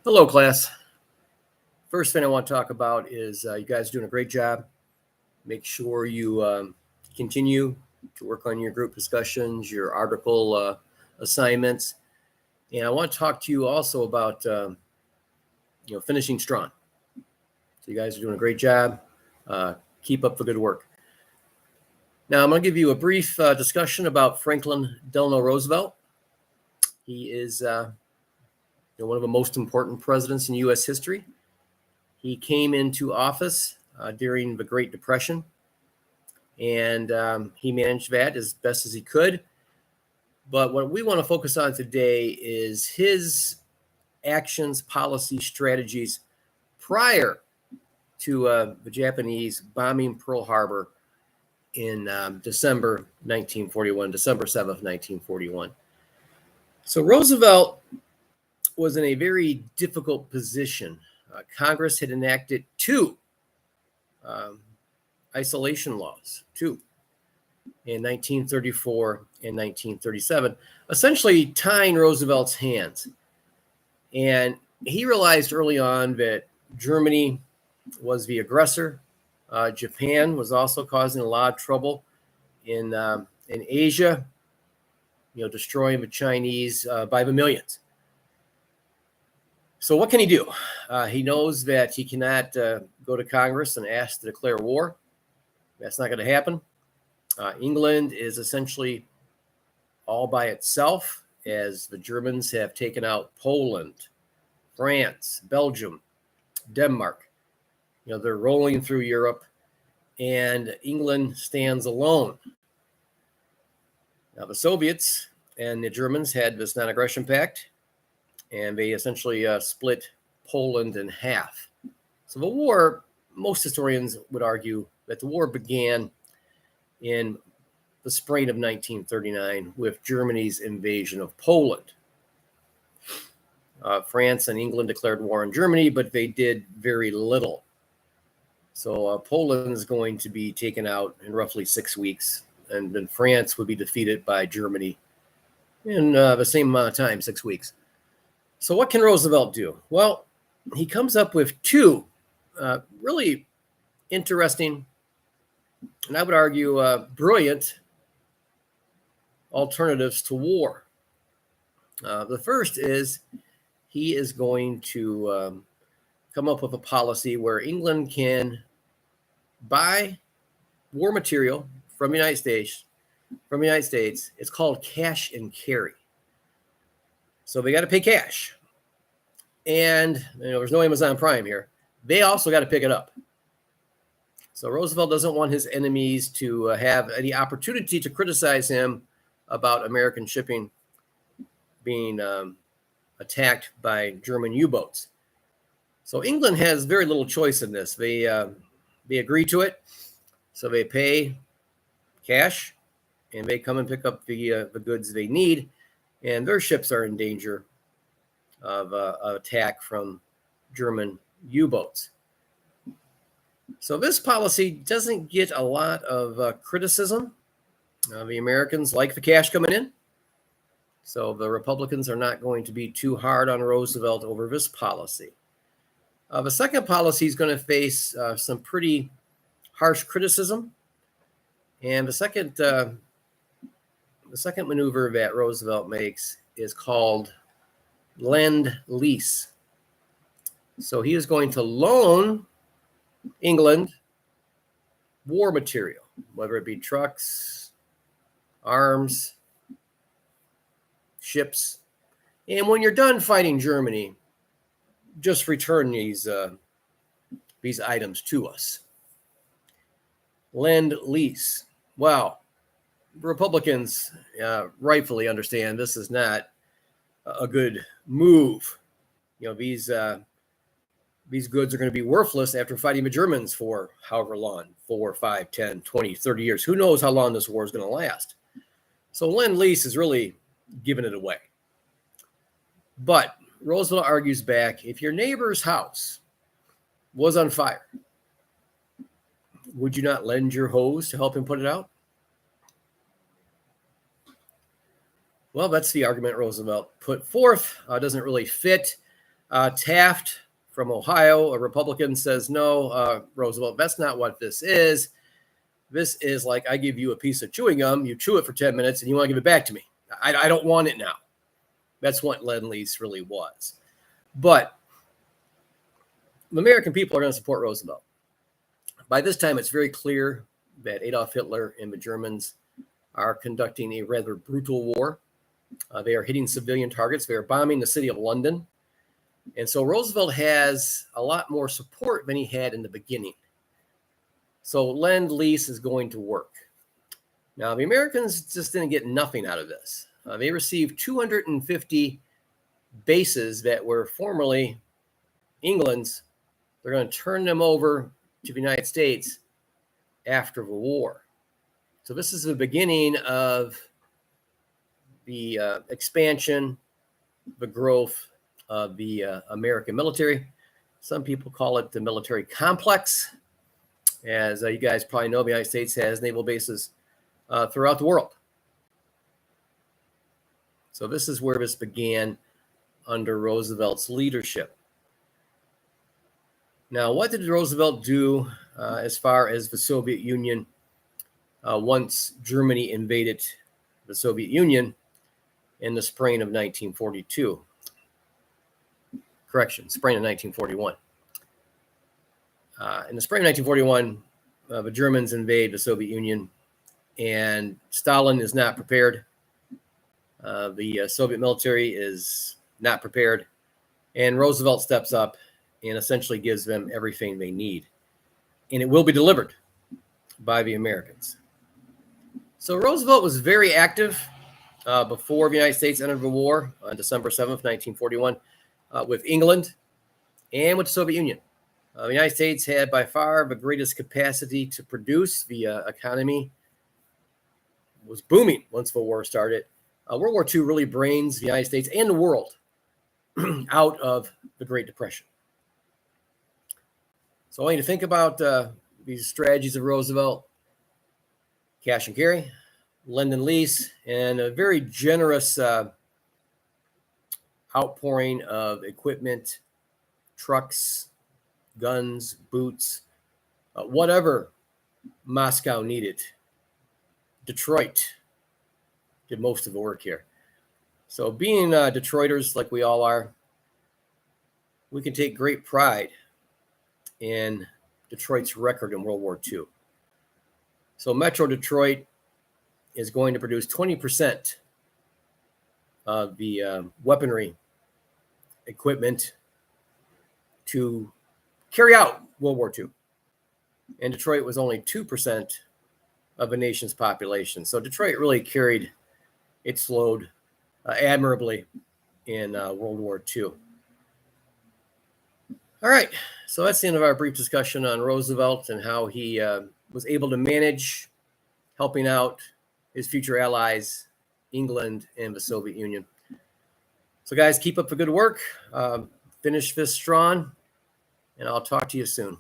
Hello, class. First thing I want to talk about is you guys are doing a great job. Make sure you continue to work on your group discussions, your article assignments. And I want to talk to you also about finishing strong. So you guys are doing a great job. Keep up the good work. Now, I'm going to give you a brief discussion about Franklin Delano Roosevelt. He is one of the most important presidents in U.S. history. He came into office during the Great Depression, and he managed that as best as he could. But what we want to focus on today is his actions, policy, strategies prior to the Japanese bombing Pearl Harbor in December 1941, December 7th, 1941. So Roosevelt was in a very difficult position. Congress had enacted two isolation laws, in 1934 and 1937, essentially tying Roosevelt's hands. And he realized early on that Germany was the aggressor. Japan was also causing a lot of trouble in Asia, destroying the Chinese by the millions. So what can he do? He knows that he cannot go to Congress and ask to declare war. That's not going to happen. England is essentially all by itself, as the Germans have taken out Poland, France, Belgium, Denmark. They're rolling through Europe, and England stands alone. Now, the Soviets and the Germans had this non-aggression pact, and they essentially split Poland in half. So the war, most historians would argue that the war began in the spring of 1939 with Germany's invasion of Poland. France and England declared war on Germany, but they did very little. So Poland is going to be taken out in roughly 6 weeks, and then France would be defeated by Germany in the same amount of time, 6 weeks. So what can Roosevelt do? Well, he comes up with two really interesting, and I would argue brilliant alternatives to war. The first is he is going to come up with a policy where England can buy war material from the United States. It's called cash and carry. So they got to pay cash. And there's no Amazon Prime here. They also got to pick it up. So Roosevelt doesn't want his enemies to have any opportunity to criticize him about American shipping being attacked by German U-boats. So England has very little choice in this. They agree to it. So they pay cash, and they come and pick up the goods they need. And their ships are in danger of attack from German U-boats. So this policy doesn't get a lot of criticism. The Americans like the cash coming in. So the Republicans are not going to be too hard on Roosevelt over this policy. The second policy is going to face some pretty harsh criticism. And the second maneuver that Roosevelt makes is called Lend-Lease. So he is going to loan England war material, whether it be trucks, arms, ships. And when you're done fighting Germany, just return these items to us. Lend-Lease. Wow. Republicans rightfully understand this is not a good move. These goods are going to be worthless after fighting the Germans for however long, 4, 5, 10, 20, 30 years. Who knows how long this war is going to last? So Lend-Lease is really giving it away. But Roosevelt argues back, if your neighbor's house was on fire, would you not lend your hose to help him put it out? Well, that's the argument Roosevelt put forth. Doesn't really fit Taft from Ohio, a Republican, says, no, Roosevelt, that's not what this is. This is like I give you a piece of chewing gum, you chew it for 10 minutes, and you want to give it back to me. I don't want it now. That's what Lend-Lease really was. But the American people are going to support Roosevelt. By this time, it's very clear that Adolf Hitler and the Germans are conducting a rather brutal war. They are hitting civilian targets. They are bombing the city of London. And so Roosevelt has a lot more support than he had in the beginning. So Lend-Lease is going to work. Now, the Americans just didn't get nothing out of this. They received 250 bases that were formerly England's. They're going to turn them over to the United States after the war. So this is the beginning of the expansion, the growth of the American military. Some people call it the military complex. As you guys probably know, the United States has naval bases throughout the world. So this is where this began under Roosevelt's leadership. Now, what did Roosevelt do as far as the Soviet Union once Germany invaded the Soviet Union in the spring of 1942? Correction, spring of 1941. In the spring of 1941, the Germans invade the Soviet Union, and Stalin is not prepared. The Soviet military is not prepared, and Roosevelt steps up and essentially gives them everything they need. And it will be delivered by the Americans. So Roosevelt was very active before the United States entered the war on December 7th, 1941, with England and with the Soviet Union. The United States had by far the greatest capacity to produce. The economy was booming once the war started. World War II really brains the United States and the world out of the Great Depression. So I want you to think about these strategies of Roosevelt: cash and carry, lend and lease, and a very generous outpouring of equipment, trucks, guns, boots, whatever Moscow needed. Detroit did most of the work here. So being Detroiters like we all are, we can take great pride in Detroit's record in World War II. So Metro Detroit is going to produce 20% of the weaponry equipment to carry out World War II. And Detroit was only 2% of the nation's population. So Detroit really carried its load admirably in World War II. All right, so that's the end of our brief discussion on Roosevelt and how he was able to manage helping out his future allies, England and the Soviet Union. So guys, keep up the good work. Finish this strong, and I'll talk to you soon.